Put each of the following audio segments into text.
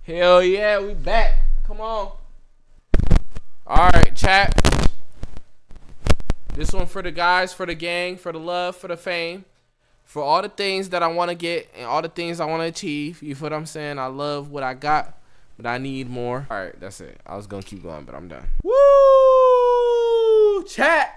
Hell yeah, we back. Come on. Alright, chat. This one for the guys, for the gang, for the love, for the fame, for all the things that I want to get and all the things I want to achieve. You feel what I'm saying? I love what I got, but I need more. Alright, that's it. I was going to keep going, but I'm done. Woo! Chat!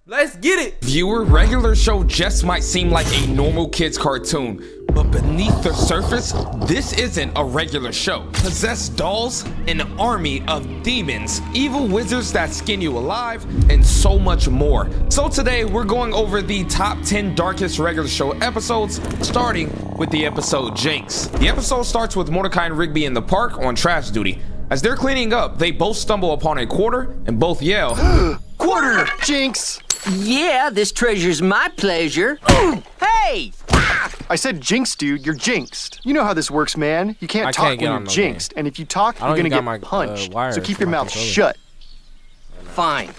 Let's get it! Viewer, regular show just might seem like a normal kid's cartoon, but beneath the surface, this isn't a regular show. Possessed dolls, an army of demons, evil wizards that skin you alive, and so much more. So today, we're going over the top 10 darkest regular show episodes, starting with the episode Jinx. The episode starts with Mordecai and Rigby in the park on trash duty. As they're cleaning up, they both stumble upon a quarter and both yell, "Quarter, Jinx!" Yeah, this treasure's my pleasure. Hey! I said jinx, dude. You're jinxed. You know how this works, man. You can't talk when you're jinxed. And if you talk, you're gonna get punched. So keep your mouth shut. Fine.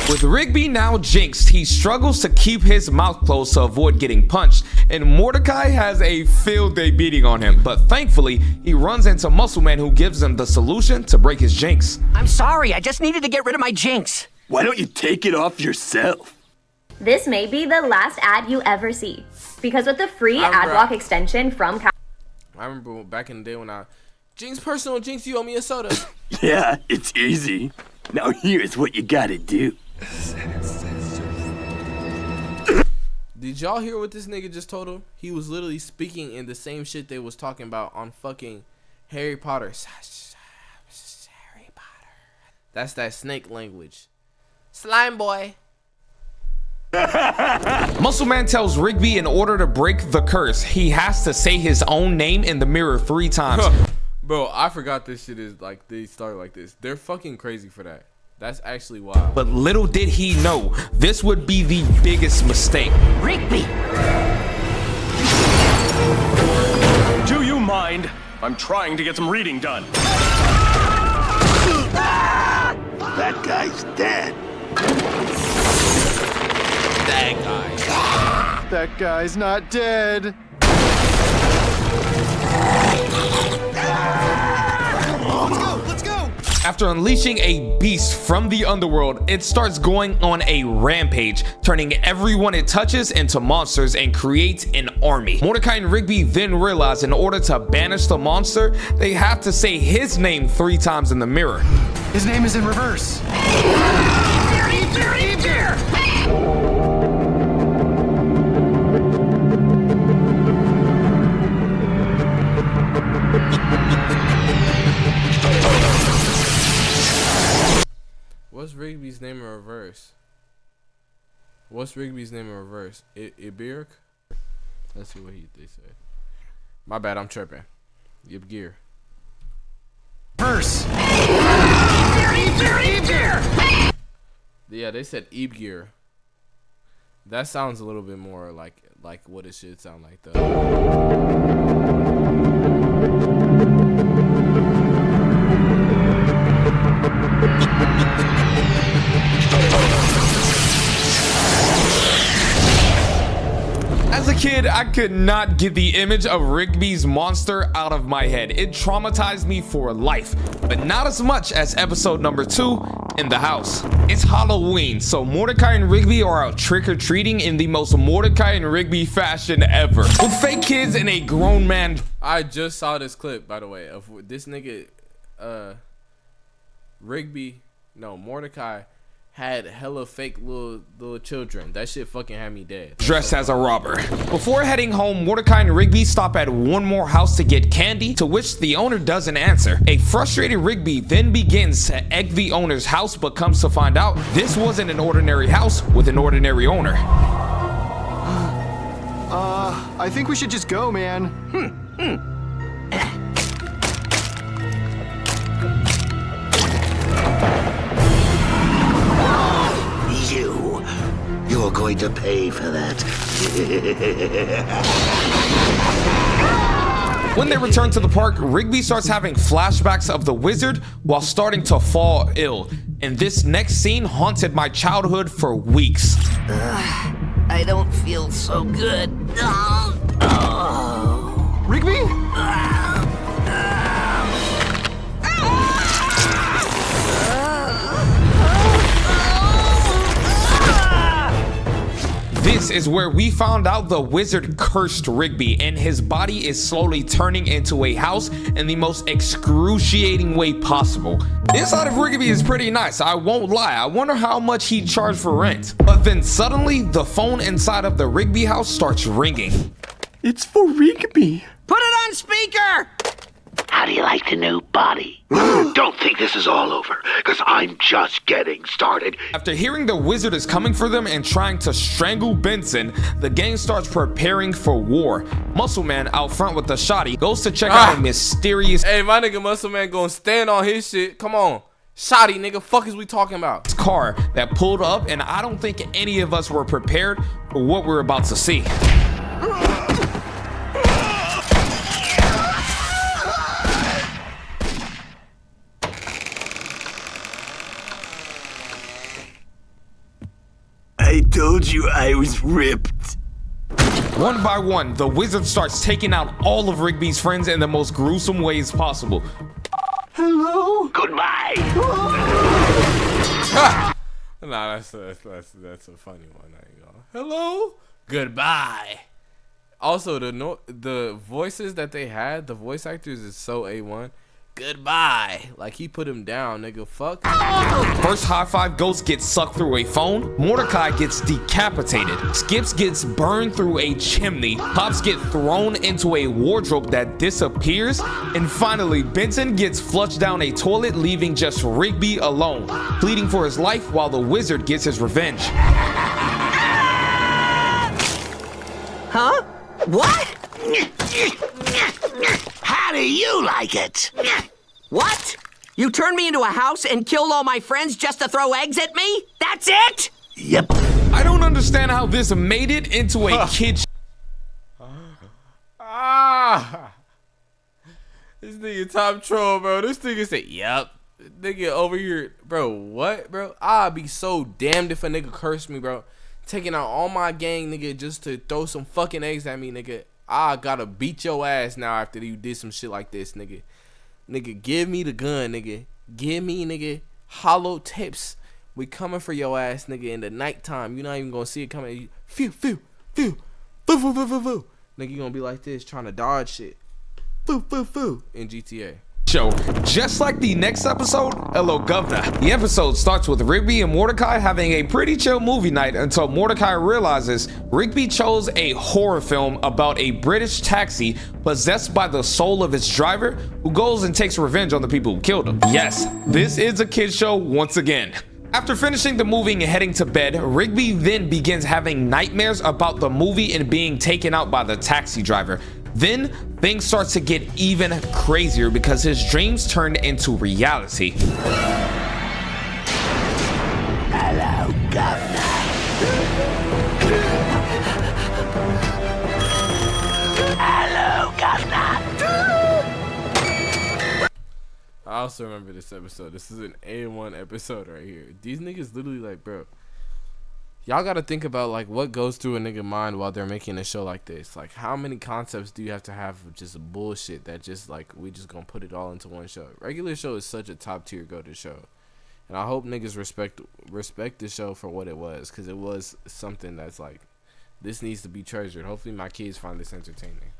With Rigby now jinxed, he struggles to keep his mouth closed to avoid getting punched, and Mordecai has a field day beating on him. But thankfully, he runs into Muscle Man, who gives him the solution to break his jinx. I'm sorry, I just needed to get rid of my jinx. Why don't you take it off yourself? This may be the last ad you ever see, because with the free ad block extension from I remember back in the day when Jinx personal Jinx, you owe me a soda. Yeah, it's easy. Now here's what you gotta do. Did y'all hear what this nigga just told him? He was literally speaking in the same shit they was talking about on fucking Harry Potter. Harry Potter. That's that snake language. Slime boy. Muscle Man tells Rigby in order to break the curse, he has to say his own name in the mirror 3 times. Bro, I forgot this shit is like, they start like this. They're fucking crazy for that. That's actually wild. But little did he know, this would be the biggest mistake. Rigby! Do you mind? I'm trying to get some reading done. That guy's dead. That guy. That guy's not dead. Let's go! After unleashing a beast from the underworld, it starts going on a rampage, turning everyone it touches into monsters and creates an army. Mordecai and Rigby then realize in order to banish the monster, they have to say his name 3 times in the mirror. His name is in reverse. What's Rigby's name in reverse? What's Rigby's name in reverse? Ibirk? Let's see what they say. My bad, I'm tripping. Ibgir. Verse. Yeah, they said Ibgir. That sounds a little bit more like what it should sound like though. As a kid, I could not get the image of Rigby's monster out of my head. It traumatized me for life, but not as much as episode number 2, In the House. It's Halloween, so Mordecai and Rigby are out trick-or-treating in the most Mordecai and Rigby fashion ever. With fake kids and a grown man. I just saw this clip, by the way, of this nigga, Mordecai had hella fake little children. That shit fucking had me dead. Dressed as a robber. Before heading home, Mordecai and Rigby stop at one more house to get candy, to which the owner doesn't answer. A frustrated Rigby then begins to egg the owner's house, but comes to find out this wasn't an ordinary house with an ordinary owner. I think we should just go, man. You're going to pay for that. When they return to the park, Rigby starts having flashbacks of the wizard while starting to fall ill. And this next scene haunted my childhood for weeks. I I don't feel so good. Rigby? This is where we found out the wizard cursed Rigby, and his body is slowly turning into a house in the most excruciating way possible. Inside of Rigby is pretty nice, I won't lie. I wonder how much he charged for rent. But then suddenly, the phone inside of the Rigby house starts ringing. It's for Rigby. Put it on speaker! How do you like the new body? Don't think this is all over, because I'm just getting started. After hearing the wizard is coming for them and trying to strangle Benson, the gang starts preparing for war. Muscle Man out front with the shotty goes to check out a mysterious— Hey, my nigga Muscle Man gonna stand on his shit. Come on. Shotty, nigga, fuck is we talking about? car that pulled up, and I don't think any of us were prepared for what we're about to see. I told you I was ripped. One by one, the wizard starts taking out all of Rigby's friends in the most gruesome ways possible. Hello? Goodbye. Nah, that's a funny one. Hello? Goodbye. Also, the voices that they had, the voice actors is so A1. Goodbye. Like, he put him down, nigga. Fuck. First high five ghost gets sucked through a phone. Mordecai gets decapitated. Skips gets burned through a chimney. Pops get thrown into a wardrobe that disappears. And finally, Benson gets flushed down a toilet, leaving just Rigby alone, pleading for his life while the wizard gets his revenge. Huh? What? How do you like it? What? You turned me into a house and killed all my friends just to throw eggs at me? That's it? Yep. I don't understand how this made it into a kid's This nigga top troll, bro. This nigga said, "Yep." Nigga over here, bro. What, bro? I'd be so damned if a nigga cursed me, bro. Taking out all my gang, nigga, just to throw some fucking eggs at me, nigga. I gotta beat your ass now after you did some shit like this, nigga. Nigga, give me the gun, nigga. Give me, nigga, hollow tips. We coming for your ass, nigga, in the nighttime. You're not even gonna see it coming. Phew, phew, phew, phew, phew, phew, phew, phew. Nigga, you gonna be like this, trying to dodge shit. Phew, phew, phew, in GTA. show. Just like the next episode, Hello Governor. The episode starts with Rigby and Mordecai having a pretty chill movie night until Mordecai realizes Rigby chose a horror film about a British taxi possessed by the soul of its driver, who goes and takes revenge on the people who killed him. Yes, this is a kid's show once again. After finishing the movie and heading to bed, Rigby then begins having nightmares about the movie and being taken out by the taxi driver. Then things start to get even crazier because his dreams turn into reality. Hello, Governor. Hello, Governor. I also remember this episode. This is an A1 episode right here. These niggas literally like, bro, y'all gotta think about like what goes through a nigga mind while they're making a show like this. Like, how many concepts do you have to have of just bullshit that just like we just gonna put it all into one show? Regular show is such a top tier go to show, and I hope niggas respect the show for what it was, because it was something that's like, this needs to be treasured. Hopefully my kids find this entertaining.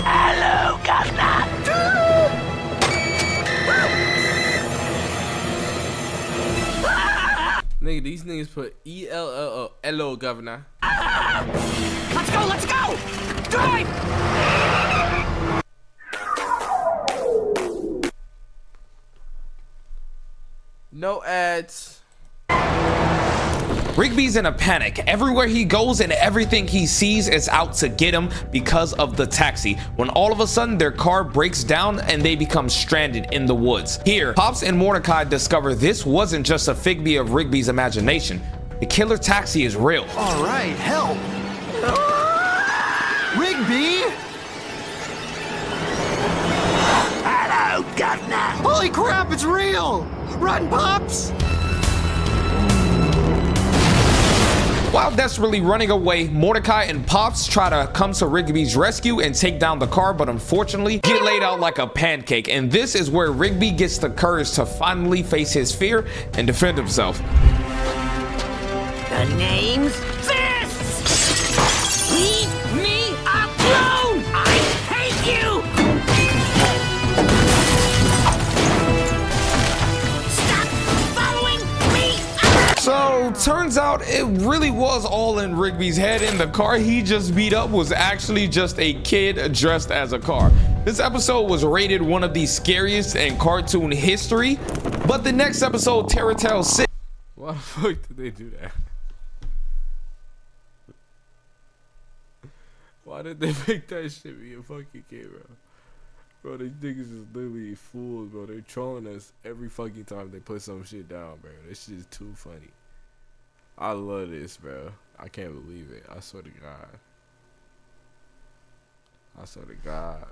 Hello, Governor. Nigga, these niggas put E-L-L-O, hello, Governor. Let's go, let's go! Drive! No ads. Rigby's in a panic. Everywhere he goes and everything he sees is out to get him because of the taxi, when all of a sudden their car breaks down and they become stranded in the woods. Here, Pops and Mordecai discover this wasn't just a figment of Rigby's imagination. The killer taxi is real. All right, help! Rigby! Holy crap, it's real! Run, Pops! While desperately running away, Mordecai and Pops try to come to Rigby's rescue and take down the car, but unfortunately get laid out like a pancake. And this is where Rigby gets the courage to finally face his fear and defend himself. The name's Fists! Leave me alone! I hate you! Stop following me! So, turns out it really was all in Rigby's head, and the car he just beat up was actually just a kid dressed as a car. This episode was rated one of the scariest in cartoon history, but the next episode, Terror Tale 6. Why the fuck did they do that? Why did they make that shit be a fucking kid, bro? Bro, these niggas is literally fools, bro. They're trolling us every fucking time they put some shit down, bro. This shit is too funny. I love this, bro. I can't believe it. I swear to God. I swear to God.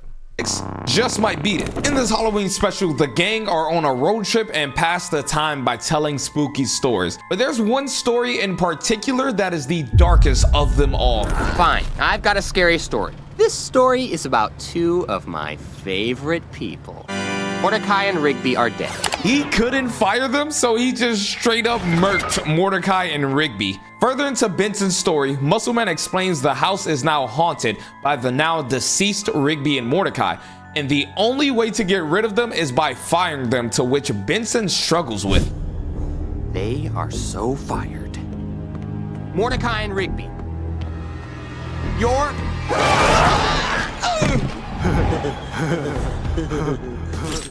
Just might beat it. In this Halloween special, the gang are on a road trip and pass the time by telling spooky stories. But there's one story in particular that is the darkest of them all. Fine, I've got a scary story. This story is about two of my favorite people. Mordecai and Rigby are dead. He couldn't fire them, so he just straight up murked Mordecai and Rigby. Further into Benson's story, Muscleman explains the house is now haunted by the now deceased Rigby and Mordecai, and the only way to get rid of them is by firing them, to which Benson struggles with. They are so fired. Mordecai and Rigby, you're...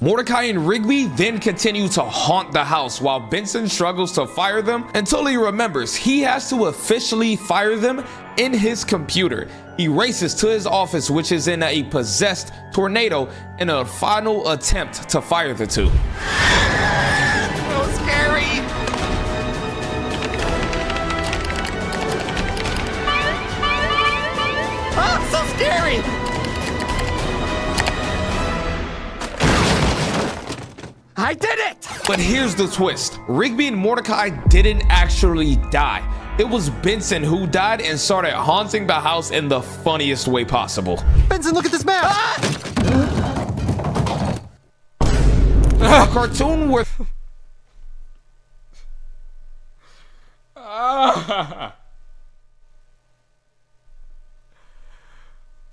Mordecai and Rigby then continue to haunt the house while Benson struggles to fire them until he remembers he has to officially fire them in his computer. He races to his office, which is in a possessed tornado, in a final attempt to fire the two. So scary! Oh, so scary! I did it! But here's the twist. Rigby and Mordecai didn't actually die. It was Benson who died and started haunting the house in the funniest way possible. Benson, look at this map! A cartoon where...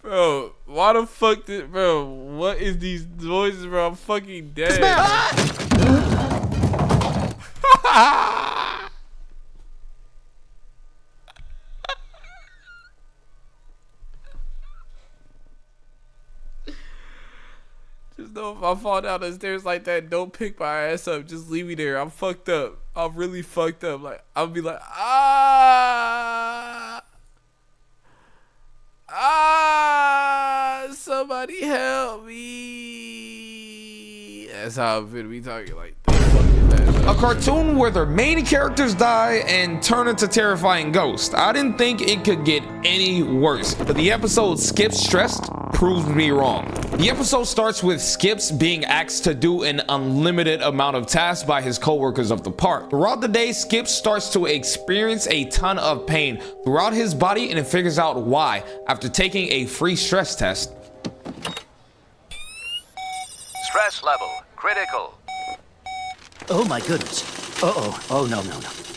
Bro, why the fuck did, bro, what is these noises, bro? I'm fucking dead. Just know if I fall down the stairs like that, don't pick my ass up. Just leave me there. I'm fucked up. I'm really fucked up. Like, I'll be like, somebody help me. That's how I'm gonna be talking, like, a cartoon where their main characters die and turn into terrifying ghosts. I didn't think it could get any worse, but the episode Skips Stressed proved me wrong. The episode starts with Skips being asked to do an unlimited amount of tasks by his co-workers of the park. Throughout the day, Skips starts to experience a ton of pain throughout his body, and it figures out why after taking a free stress test. Stress level critical. Oh my goodness. Uh-oh. Oh, no.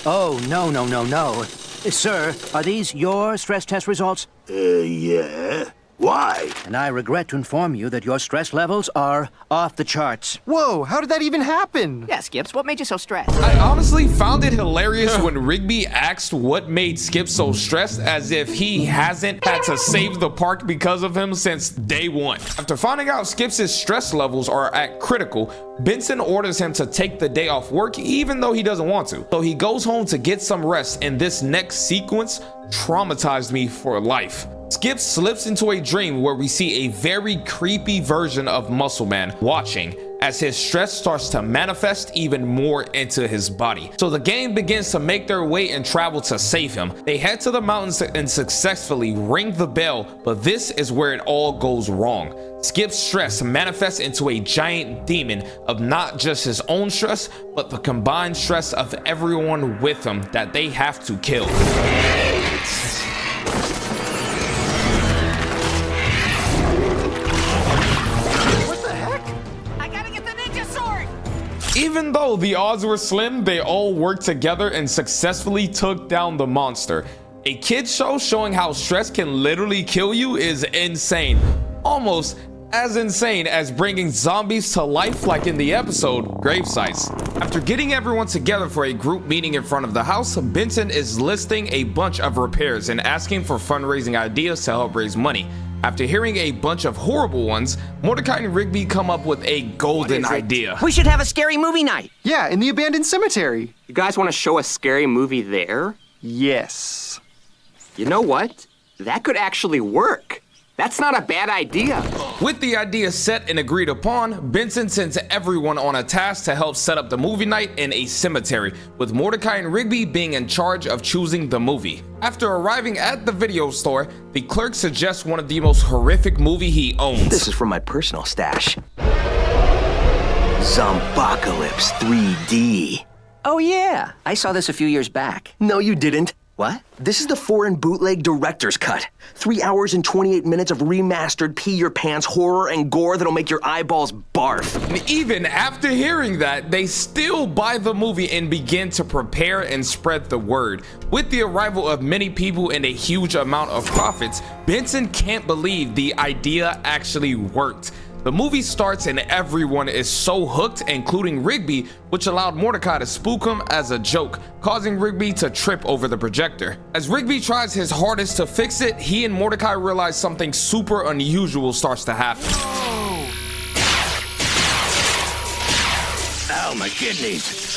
Oh, no. Sir, are these your stress test results? Yeah. Why? And I regret to inform you that your stress levels are off the charts. Whoa, how did that even happen? Yeah, Skips, what made you so stressed? I honestly found it hilarious when Rigby asked what made Skip so stressed, as if he hasn't had to save the park because of him since day one. After finding out Skip's stress levels are at critical, Benson orders him to take the day off work even though he doesn't want to. So he goes home to get some rest, and this next sequence traumatized me for life. Skip slips into a dream where we see a very creepy version of Muscle Man watching as his stress starts to manifest even more into his body. So the gang begins to make their way and travel to save him. They head to the mountains and successfully ring the bell, but this is where it all goes wrong. Skip's stress manifests into a giant demon of not just his own stress, but the combined stress of everyone with him that they have to kill. Even though the odds were slim, they all worked together and successfully took down the monster. A kid's show showing how stress can literally kill you is insane. Almost as insane as bringing zombies to life like in the episode Gravesites. After getting everyone together for a group meeting in front of the house, Benson is listing a bunch of repairs and asking for fundraising ideas to help raise money. After hearing a bunch of horrible ones, Mordecai and Rigby come up with a golden idea. We should have a scary movie night. Yeah, in the abandoned cemetery. You guys want to show a scary movie there? Yes. You know what? That could actually work. That's not a bad idea. With the idea set and agreed upon, Benson sends everyone on a task to help set up the movie night in a cemetery, with Mordecai and Rigby being in charge of choosing the movie. After arriving at the video store, the clerk suggests one of the most horrific movies he owns. This is from my personal stash. Zombocalypse 3D. Oh yeah, I saw this a few years back. No, you didn't. What? This is the foreign bootleg director's cut. 3 hours and 28 minutes of remastered pee-your-pants horror and gore that'll make your eyeballs barf. And even after hearing that, they still buy the movie and begin to prepare and spread the word. With the arrival of many people and a huge amount of profits, Benson can't believe the idea actually worked. The movie starts and everyone is so hooked, including Rigby, which allowed Mordecai to spook him as a joke, causing Rigby to trip over the projector. As Rigby tries his hardest to fix it, he and Mordecai realize something super unusual starts to happen. Ow, my kidneys.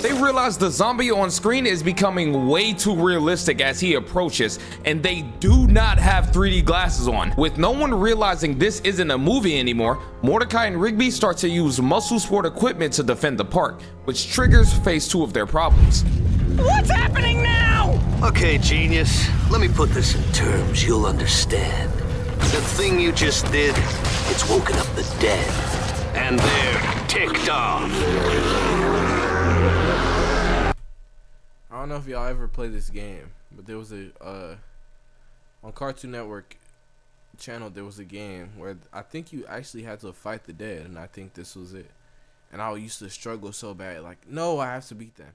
They realize the zombie on screen is becoming way too realistic as he approaches, and they do not have 3D glasses on. With no one realizing this isn't a movie anymore, Mordecai and Rigby start to use muscle sport equipment to defend the park, which triggers phase 2 of their problems. What's happening now? Okay, genius, let me put this in terms you'll understand. The thing you just did, it's woken up the dead, and they're ticked off. I don't know if y'all ever played this game, but there was a on Cartoon Network channel there was a game where I think you actually had to fight the dead, and I think this was it. And I used to struggle so bad, like, no, I have to beat them.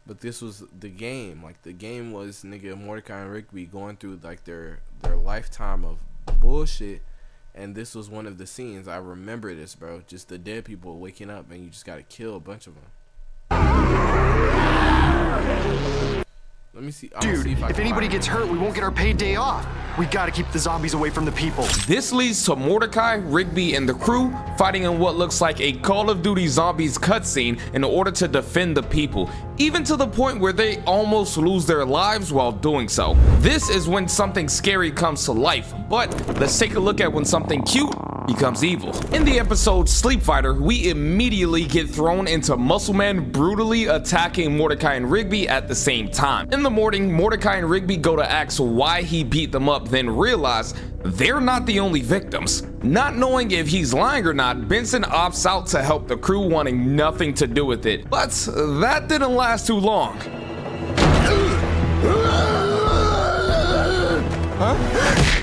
But this was the game. Like, the game was nigga Mordecai and Rigby going through like their lifetime of bullshit, and this was one of the scenes. I remember this, bro. Just the dead people waking up, and you just gotta kill a bunch of them. Let me see. Dude, if anybody gets hurt, we won't get our paid day off. We gotta keep the zombies away from the people. This leads to Mordecai, Rigby, and the crew fighting in what looks like a Call of Duty Zombies cutscene in order to defend the people, even to the point where they almost lose their lives while doing so. This is when something scary comes to life, but let's take a look at when something cute becomes evil. In the episode Sleep Fighter, we immediately get thrown into Muscle Man brutally attacking Mordecai and Rigby at the same time. In the morning, Mordecai and Rigby go to ask why he beat them up, then realize they're not the only victims. Not knowing if he's lying or not, Benson opts out to help the crew, wanting nothing to do with it. But that didn't last too long. Huh?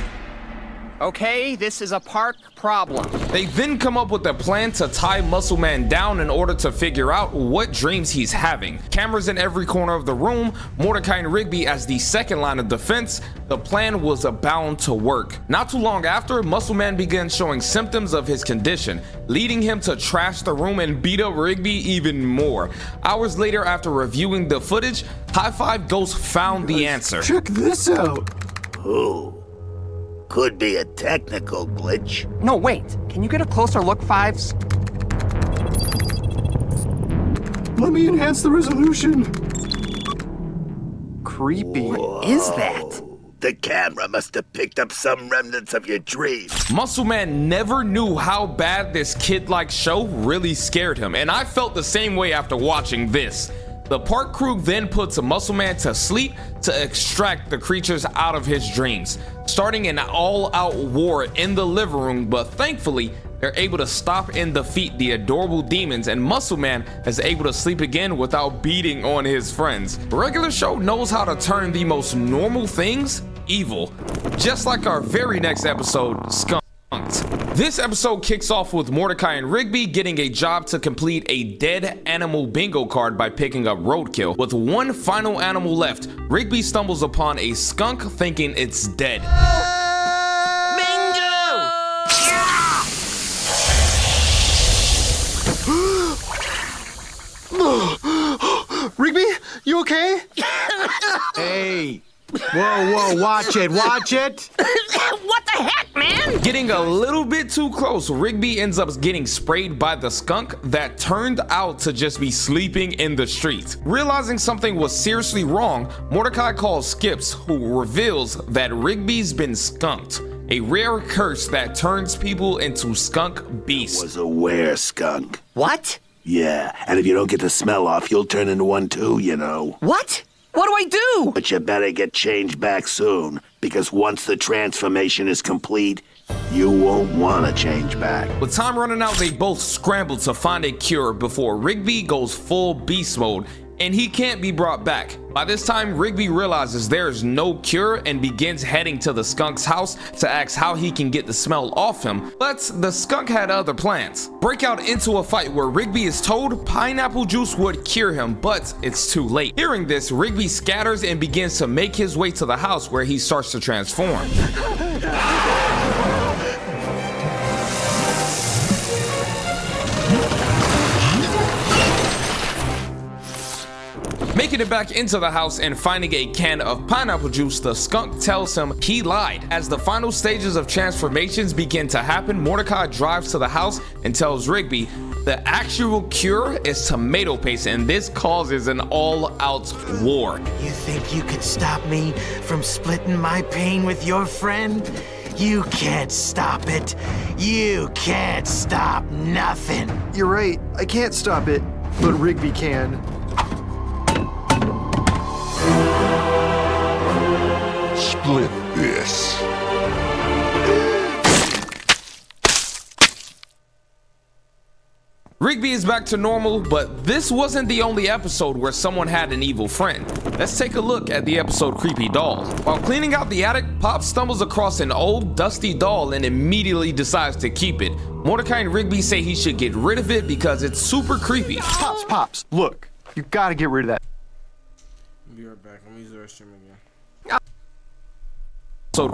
Okay, this is a park problem. They then come up with a plan to tie Muscle Man down in order to figure out what dreams he's having. Cameras in every corner of the room, Mordecai and Rigby as the second line of defense. The plan was bound to work. Not too long after, Muscle Man began showing symptoms of his condition, leading him to trash the room and beat up Rigby even more. Hours later, after reviewing the footage, High Five Ghost found the answer. Check this out. Oh. Could be a technical glitch. No, wait. Can you get a closer look, Fives? Let me enhance the resolution. Creepy. What is that? The camera must have picked up some remnants of your dream. Muscle Man never knew how bad this kid-like show really scared him, and I felt the same way after watching this. The park crew then puts Muscle Man to sleep to extract the creatures out of his dreams, starting an all-out war in the living room, but thankfully, they're able to stop and defeat the adorable demons, and Muscle Man is able to sleep again without beating on his friends. The regular show knows how to turn the most normal things evil, just like our very next episode, Skunked. This episode kicks off with Mordecai and Rigby getting a job to complete a dead animal bingo card by picking up roadkill. With one final animal left, Rigby stumbles upon a skunk thinking it's dead. Rigby, you okay? Hey. Whoa, watch it. What the heck, man? Getting a little bit too close, Rigby ends up getting sprayed by the skunk that turned out to just be sleeping in the street. Realizing something was seriously wrong, Mordecai calls Skips, who reveals that Rigby's been skunked, a rare curse that turns people into skunk beasts. Was a were-skunk. What? Yeah, and if you don't get the smell off, you'll turn into one too, you know. What? What do I do? But you better get changed back soon, because once the transformation is complete, you won't want to change back. With time running out, they both scramble to find a cure before Rigby goes full beast mode, and he can't be brought back. By this time, Rigby realizes there is no cure and begins heading to the skunk's house to ask how he can get the smell off him, but the skunk had other plans. Break out into a fight where Rigby is told pineapple juice would cure him, but it's too late. Hearing this, Rigby scatters and begins to make his way to the house where he starts to transform. Making it back into the house and finding a can of pineapple juice, the skunk tells him he lied. As the final stages of transformations begin to happen, Mordecai drives to the house and tells Rigby the actual cure is tomato paste, and this causes an all-out war. You think you could stop me from splitting my pain with your friend? You can't stop it. You can't stop nothing. You're right, I can't stop it, but Rigby can. Split this. Rigby is back to normal, but this wasn't the only episode where someone had an evil friend. Let's take a look at the episode Creepy Doll. While cleaning out the attic, Pop stumbles across an old dusty doll and immediately decides to keep it. Mordecai and Rigby say he should get rid of it because it's super creepy. Pops, look, you gotta get rid of that. I'll be right back. Let me use the restroom again.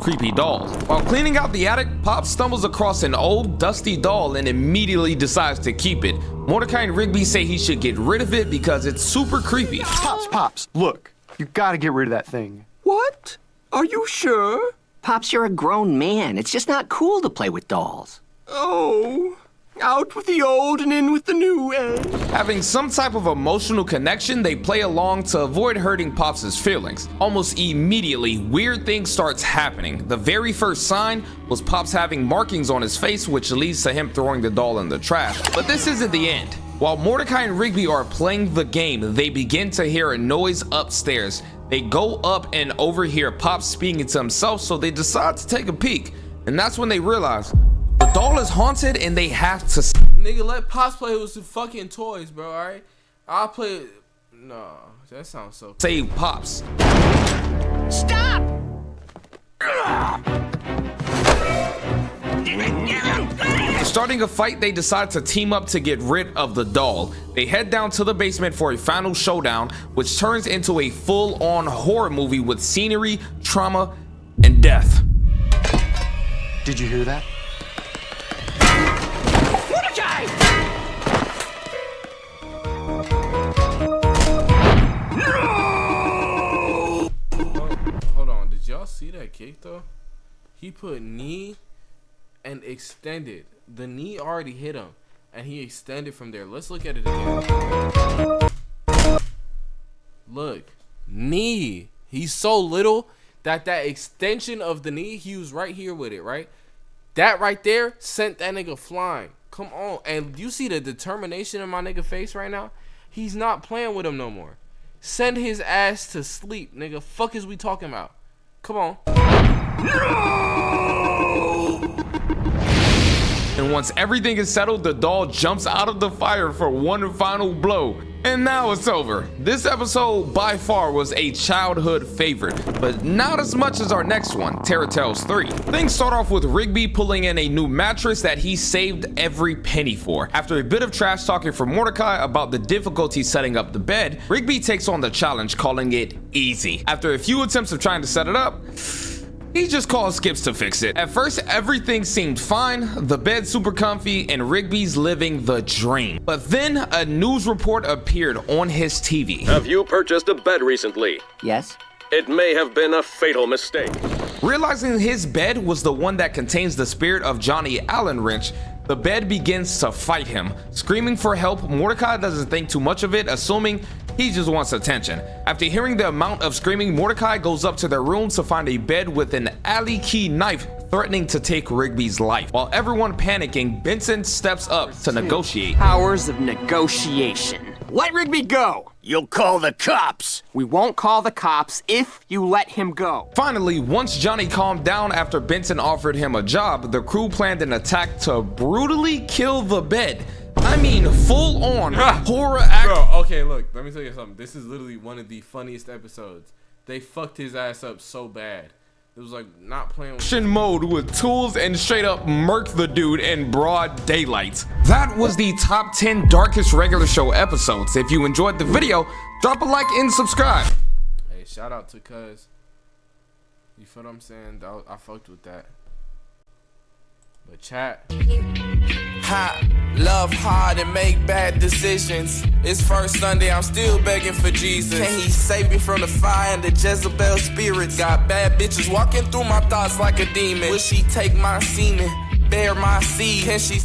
Creepy Doll. While cleaning out the attic, Pop stumbles across an old dusty doll and immediately decides to keep it. Mordecai and Rigby say he should get rid of it because it's super creepy. Pops, look, you gotta get rid of that thing. What? Are you sure? Pops, you're a grown man. It's just not cool to play with dolls. Oh, out with the old and in with the new, eh? Having some type of emotional connection, they play along to avoid hurting Pops' feelings. Almost immediately, weird things starts happening. The very first sign was Pops having markings on his face, which leads to him throwing the doll in the trash. But this isn't the end. While Mordecai and Rigby are playing the game, they begin to hear a noise upstairs. They go up and overhear Pops speaking to himself, so they decide to take a peek. And that's when they realize the doll is haunted and they have to. Nigga, let Pops play with some fucking toys, bro, alright? I'll play. No, that sounds so. Save Pops. Stop! Starting a fight, they decide to team up to get rid of the doll. They head down to the basement for a final showdown, which turns into a full-on horror movie with scenery, trauma, and death. Did you hear that? Mordecai! No! Hold on, did y'all see that kick though? He put knee and extended. The knee already hit him, and he extended from there. Let's look at it again. Look, knee. He's so little that extension of the knee, he was right here with it, right? That right there sent that nigga flying. Come on. And you see the determination in my nigga face right now? He's not playing with him no more. Send his ass to sleep, nigga. Fuck is we talking about? Come on. And once everything is settled, the doll jumps out of the fire for one final blow. And now it's over. This episode by far was a childhood favorite, but not as much as our next one, Terror Tales 3. Things start off with Rigby pulling in a new mattress that he saved every penny for. After a bit of trash talking from Mordecai about the difficulty setting up the bed, Rigby takes on the challenge, calling it easy. After a few attempts of trying to set it up, he just called Skips to fix it. At first, everything seemed fine, the bed super comfy, and Rigby's living the dream. But then a news report appeared on his TV. Have you purchased a bed recently? Yes. It may have been a fatal mistake. Realizing his bed was the one that contains the spirit of Johnny Allen Wrench, the bed begins to fight him. Screaming for help, Mordecai doesn't think too much of it, assuming he just wants attention. After hearing the amount of screaming, Mordecai goes up to their room to find a bed with an alley key knife threatening to take Rigby's life. While everyone panicking, Benson steps up to negotiate. Powers of negotiation. Let Rigby go! You'll call the cops! We won't call the cops if you let him go. Finally, once Johnny calmed down after Benson offered him a job, the crew planned an attack to brutally kill the bed. I mean, full on horror act. Bro, okay, look, let me tell you something. This is literally one of the funniest episodes. They fucked his ass up so bad. It was like not playing with action mode with tools and straight up murk the dude in broad daylight. That was the top 10 darkest regular show episodes. If you enjoyed the video, drop a like and subscribe. Hey, shout out to Cuz. You feel what I'm saying? I fucked with that. But chat. Love hard and make bad decisions. It's first Sunday, I'm still begging for Jesus. Can he save me from the fire and the Jezebel spirits? Got bad bitches walking through my thoughts like a demon. Will she take my semen, bear my seed? Can she